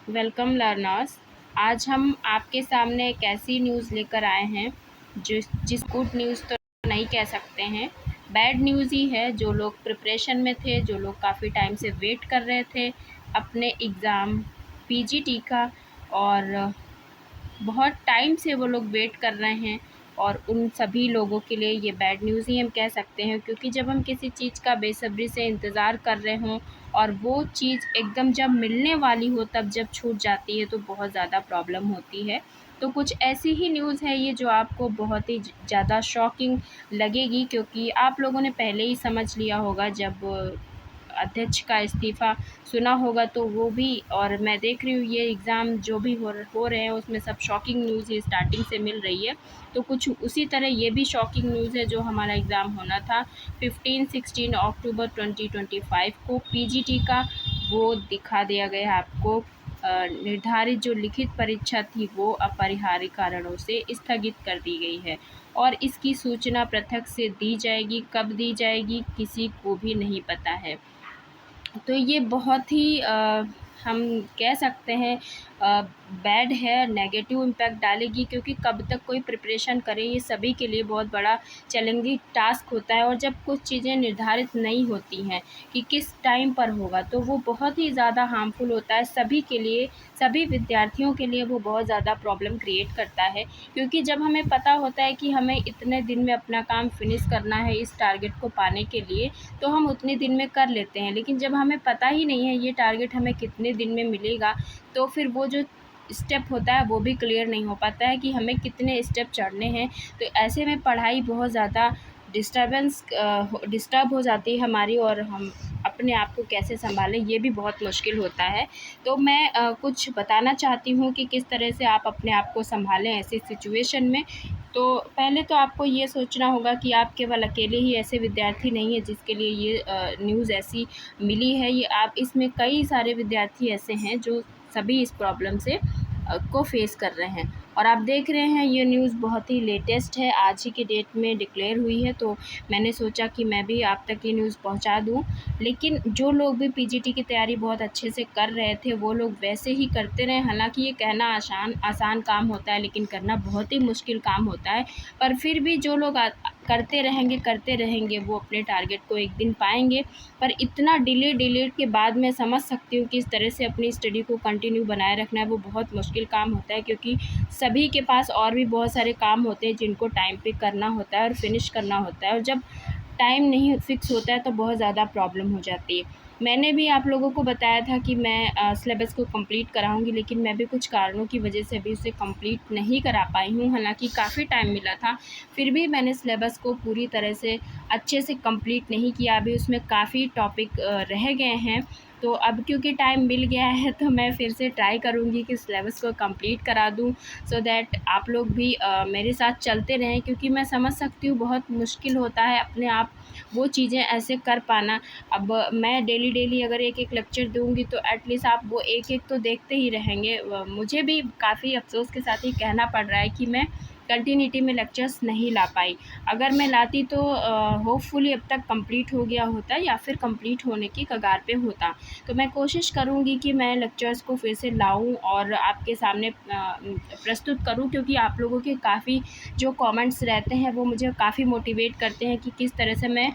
Welcome learners. आज हम आपके सामने एक ऐसी न्यूज़ लेकर आए हैं जिस गुड न्यूज़ तो नहीं कह सकते हैं, बैड न्यूज़ ही है। जो लोग प्रिपरेशन में थे, जो लोग काफ़ी टाइम से वेट कर रहे थे अपने एग्ज़ाम पीजीटी का, और बहुत टाइम से वो लोग वेट कर रहे हैं, और उन सभी लोगों के लिए ये बैड न्यूज़ ही हम कह सकते हैं। क्योंकि जब हम किसी चीज़ का बेसब्री से इंतज़ार कर रहे हों और वो चीज़ एकदम जब मिलने वाली हो तब जब छूट जाती है तो बहुत ज़्यादा प्रॉब्लम होती है। तो कुछ ऐसी ही न्यूज़ है ये जो आपको बहुत ही ज़्यादा शॉकिंग लगेगी, क्योंकि आप लोगों ने पहले ही समझ लिया होगा जब अध्यक्ष का इस्तीफ़ा सुना होगा तो वो भी। और मैं देख रही हूँ ये एग्ज़ाम जो भी हो रहे हैं उसमें सब शॉकिंग न्यूज़ ही स्टार्टिंग से मिल रही है। तो कुछ उसी तरह ये भी शॉकिंग न्यूज़ है। जो हमारा एग्ज़ाम होना था 15-16 अक्टूबर 2025 को पीजीटी का, वो दिखा दिया गया है आपको। निर्धारित जो लिखित परीक्षा थी वो अपरिहार्य कारणों से स्थगित कर दी गई है, और इसकी सूचना पृथक से दी जाएगी। कब दी जाएगी किसी को भी नहीं पता है। तो ये बहुत ही हम कह सकते हैं बैड है, नेगेटिव इम्पैक्ट डालेगी। क्योंकि कब तक कोई प्रिपरेशन करे, ये सभी के लिए बहुत बड़ा चैलेंजिंग टास्क होता है। और जब कुछ चीज़ें निर्धारित नहीं होती हैं कि किस टाइम पर होगा तो वो बहुत ही ज़्यादा हार्मफुल होता है सभी के लिए, सभी विद्यार्थियों के लिए वो बहुत ज़्यादा प्रॉब्लम क्रिएट करता है। क्योंकि जब हमें पता होता है कि हमें इतने दिन में अपना काम फिनिश करना है इस टारगेट को पाने के लिए, तो हम उतने दिन में कर लेते हैं। लेकिन जब हमें पता ही नहीं है ये टारगेट हमें कितने दिन में मिलेगा, तो फिर वो जो स्टेप होता है वो भी क्लियर नहीं हो पाता है कि हमें कितने स्टेप चढ़ने हैं। तो ऐसे में पढ़ाई बहुत ज़्यादा डिस्टर्ब हो जाती है हमारी, और हम अपने आप को कैसे सँभालें ये भी बहुत मुश्किल होता है। तो मैं कुछ बताना चाहती हूँ कि किस तरह से आप अपने आप को सँभालें ऐसी सिचुएशन में। तो पहले तो आपको ये सोचना होगा कि आप केवल अकेले ही ऐसे विद्यार्थी नहीं हैं जिसके लिए ये न्यूज़ ऐसी मिली है। ये आप इसमें कई सारे विद्यार्थी ऐसे हैं जो सभी इस प्रॉब्लम से को फेस कर रहे हैं। और आप देख रहे हैं ये न्यूज़ बहुत ही लेटेस्ट है, आज ही के डेट में डिक्लेयर हुई है। तो मैंने सोचा कि मैं भी आप तक ये न्यूज़ पहुंचा दूं। लेकिन जो लोग भी पीजीटी की तैयारी बहुत अच्छे से कर रहे थे वो लोग वैसे ही करते रहे। हालांकि ये कहना आसान काम होता है, लेकिन करना बहुत ही मुश्किल काम होता है। पर फिर भी जो लोग करते रहेंगे वो अपने टारगेट को एक दिन पाएंगे। पर इतना डिले के बाद मैं समझ सकती हूँ कि इस तरह से अपनी स्टडी को कंटिन्यू बनाए रखना है वो बहुत मुश्किल काम होता है। क्योंकि सभी के पास और भी बहुत सारे काम होते हैं जिनको टाइम पे करना होता है और फिनिश करना होता है। और जब टाइम नहीं फिक्स होता है तो बहुत ज़्यादा प्रॉब्लम हो जाती है। मैंने भी आप लोगों को बताया था कि मैं सिलेबस को कंप्लीट कराऊंगी, लेकिन मैं भी कुछ कारणों की वजह से अभी उसे कंप्लीट नहीं करा पाई हूँ। हालांकि काफ़ी टाइम मिला था, फिर भी मैंने सिलेबस को पूरी तरह से अच्छे से कंप्लीट नहीं किया। अभी उसमें काफ़ी टॉपिक रह गए हैं। तो अब क्योंकि टाइम मिल गया है तो मैं फिर से ट्राई करूँगी कि सिलेबस को कंप्लीट करा दूँ, सो दैट आप लोग भी मेरे साथ चलते रहें। क्योंकि मैं समझ सकती हूँ बहुत मुश्किल होता है अपने आप वो चीज़ें ऐसे कर पाना। अब मैं डेली अगर एक लेक्चर दूँगी तो एटलीस्ट आप वो एक तो देखते ही रहेंगे। मुझे भी काफ़ी अफ़सोस के साथ ही कहना पड़ रहा है कि मैं कंटिन्यूटी में लेक्चर्स नहीं ला पाई। अगर मैं लाती तो होपफुली अब तक कंप्लीट हो गया होता या फिर कंप्लीट होने की कगार पे होता। तो मैं कोशिश करूँगी कि मैं लेक्चर्स को फिर से लाऊँ और आपके सामने प्रस्तुत करूँ। क्योंकि आप लोगों के काफ़ी जो कमेंट्स रहते हैं वो मुझे काफ़ी मोटिवेट करते हैं कि किस तरह से मैं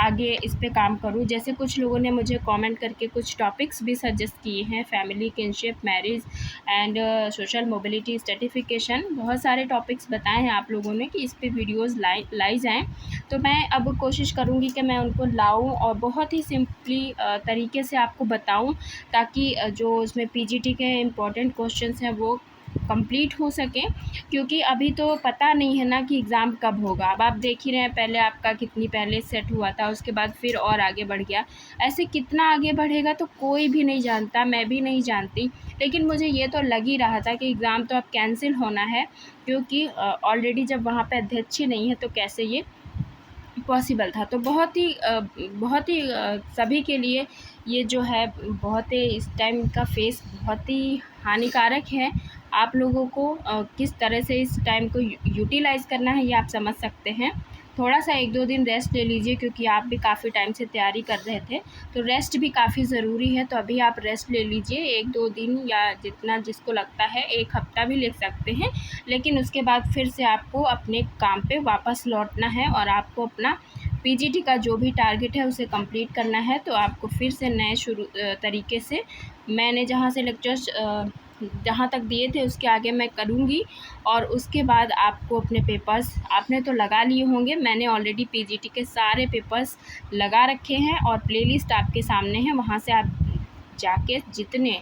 आगे इस पे काम करूँ। जैसे कुछ लोगों ने मुझे कमेंट करके कुछ टॉपिक्स भी सजेस्ट किए हैं, family, kinship, marriage and social mobility, certification, बहुत सारे टॉपिक्स बताए हैं आप लोगों ने कि इस पे वीडियोज़ लाई जाएँ। तो मैं अब कोशिश करूँगी कि मैं उनको लाऊँ और बहुत ही सिंपली तरीके से आपको बताऊँ, ताकि जो उसमें पीजीटी के इम्पोर्टेंट क्वेश्चंस हैं वो कंप्लीट हो सकें। क्योंकि अभी तो पता नहीं है ना कि एग्ज़ाम कब होगा। अब आप देख ही रहे हैं पहले आपका कितनी पहले सेट हुआ था, उसके बाद फिर और आगे बढ़ गया। ऐसे कितना आगे बढ़ेगा तो कोई भी नहीं जानता, मैं भी नहीं जानती। लेकिन मुझे ये तो लग ही रहा था कि एग्ज़ाम तो अब कैंसिल होना है। क्योंकि ऑलरेडी जब वहाँ पे अध्यक्ष ही नहीं है तो कैसे ये पॉसिबल था। तो बहुत ही सभी के लिए ये जो है बहुत ही इस टाइम का फेस बहुत ही हानिकारक है। आप लोगों को किस तरह से इस टाइम को यूटिलाइज़ करना है ये आप समझ सकते हैं। थोड़ा सा 1-2 दिन रेस्ट ले लीजिए, क्योंकि आप भी काफ़ी टाइम से तैयारी कर रहे थे, तो रेस्ट भी काफ़ी ज़रूरी है। तो अभी आप रेस्ट ले लीजिए 1-2 दिन, या जितना जिसको लगता है 1 हफ़्ता भी ले सकते हैं। लेकिन उसके बाद फिर से आपको अपने काम पे वापस लौटना है और आपको अपना पीजीटी का जो भी टारगेट है उसे कंप्लीट करना है। तो आपको फिर से नए तरीके से मैंने जहाँ से लेक्चर्स जहाँ तक दिए थे उसके आगे मैं करूँगी। और उसके बाद आपको अपने पेपर्स आपने तो लगा लिए होंगे, मैंने ऑलरेडी पीजीटी के सारे पेपर्स लगा रखे हैं और प्लेलिस्ट आपके सामने है। वहाँ से आप जाके जितने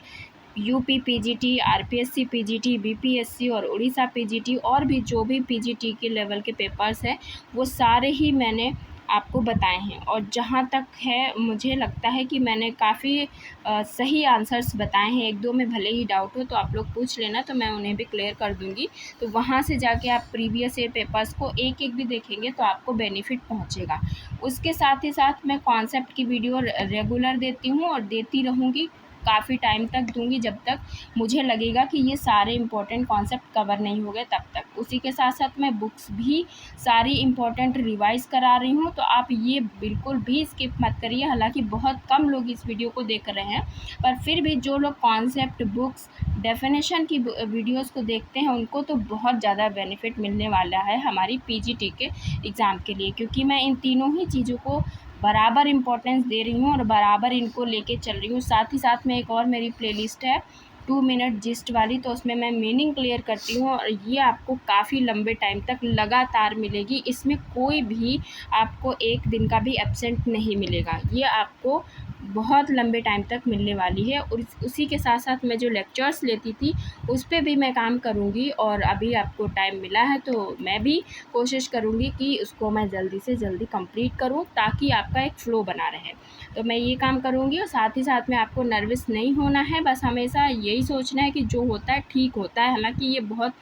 UP PGT, RPSC PGT, BPSC और उड़ीसा पीजीटी और भी जो भी पीजीटी के लेवल के पेपर्स हैं वो सारे ही मैंने आपको बताए हैं। और जहाँ तक है मुझे लगता है कि मैंने काफ़ी सही आंसर्स बताए हैं। 1-2 में भले ही डाउट हो तो आप लोग पूछ लेना, तो मैं उन्हें भी क्लियर कर दूँगी। तो वहाँ से जाके आप प्रीवियस ईयर पेपर्स को एक-एक भी देखेंगे तो आपको बेनिफिट पहुँचेगा। उसके साथ ही साथ मैं कॉन्सेप्ट की वीडियो रेगुलर देती हूँ और देती रहूँगी, काफ़ी टाइम तक दूँगी, जब तक मुझे लगेगा कि ये सारे इम्पोर्टेंट कॉन्सेप्ट कवर नहीं हो गए तब तक। उसी के साथ-साथ मैं बुक्स भी सारी इम्पोर्टेंट रिवाइज़ करा रही हूँ, तो आप ये बिल्कुल भी स्किप मत करिए। हालाँकि बहुत कम लोग इस वीडियो को देख रहे हैं, पर फिर भी जो लोग कॉन्सेप्ट, बुक्स, डेफ़िनेशन की वीडियोज़ को देखते हैं उनको तो बहुत ज़्यादा बेनिफिट मिलने वाला है हमारी पीजीटी के एग्ज़ाम के लिए, क्योंकि मैं इन तीनों ही चीज़ों को बराबर इम्पोर्टेंस दे रही हूँ और बराबर इनको लेके चल रही हूँ। साथ ही साथ में एक और मेरी प्लेलिस्ट है 2 मिनट जिस्ट वाली, तो उसमें मैं मीनिंग क्लियर करती हूँ और ये आपको काफ़ी लंबे टाइम तक लगातार मिलेगी। इसमें कोई भी आपको 1 दिन का भी एब्सेंट नहीं मिलेगा। ये आपको बहुत लंबे टाइम तक मिलने वाली है। और उसी के साथ साथ मैं जो लेक्चर्स लेती थी उस पे भी मैं काम करूँगी, और अभी आपको टाइम मिला है तो मैं भी कोशिश करूँगी कि उसको मैं जल्दी से जल्दी कंप्लीट करूँ, ताकि आपका एक फ़्लो बना रहे। तो मैं ये काम करूँगी और साथ ही साथ में आपको नर्वस नहीं होना है, बस हमेशा यही सोचना है कि जो होता है ठीक होता है। हालाँकि ये बहुत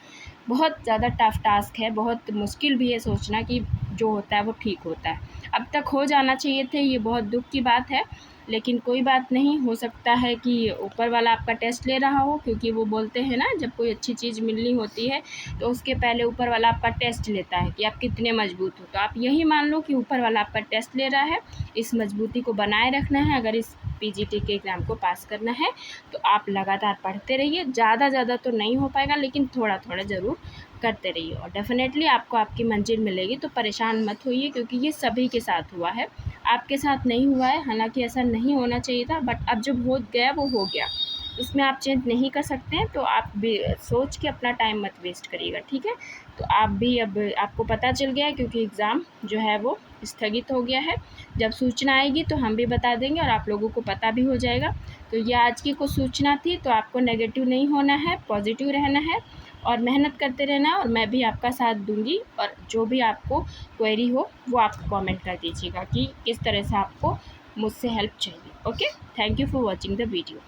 बहुत ज़्यादा टफ़ टास्क है, बहुत मुश्किल भी है सोचना कि जो होता है वो ठीक होता है। अब तक हो जाना चाहिए थे, ये बहुत दुःख की बात है, लेकिन कोई बात नहीं। हो सकता है कि ऊपर वाला आपका टेस्ट ले रहा हो, क्योंकि वो बोलते हैं ना, जब कोई अच्छी चीज़ मिलनी होती है तो उसके पहले ऊपर वाला आपका टेस्ट लेता है कि आप कितने मजबूत हो। तो आप यही मान लो कि ऊपर वाला आपका टेस्ट ले रहा है, इस मजबूती को बनाए रखना है। अगर इस पीजीटी के एग्ज़ाम को पास करना है तो आप लगातार पढ़ते रहिए। ज़्यादा तो नहीं हो पाएगा, लेकिन थोड़ा-थोड़ा ज़रूर करते रहिए और डेफ़िनेटली आपको आपकी मंज़िल मिलेगी। तो परेशान मत होइए, क्योंकि ये सभी के साथ हुआ है, आपके साथ नहीं हुआ है। हालाँकि ऐसा नहीं होना चाहिए था, बट अब जब हो गया वो हो गया, उसमें आप चेंज नहीं कर सकते हैं। तो आप भी सोच के अपना टाइम मत वेस्ट करिएगा, ठीक है? तो आप भी, अब आपको पता चल गया है, क्योंकि एग्ज़ाम जो है वो स्थगित हो गया है। जब सूचना आएगी तो हम भी बता देंगे और आप लोगों को पता भी हो जाएगा। तो ये आज की कुछ सूचना थी। तो आपको नेगेटिव नहीं होना है, पॉज़िटिव रहना है और मेहनत करते रहना है, और मैं भी आपका साथ दूँगी। और जो भी आपको क्वेरी हो वो आप कमेंट कर दीजिएगा कि किस तरह से आपको मुझसे हेल्प चाहिए। Okay, thank you for watching the video.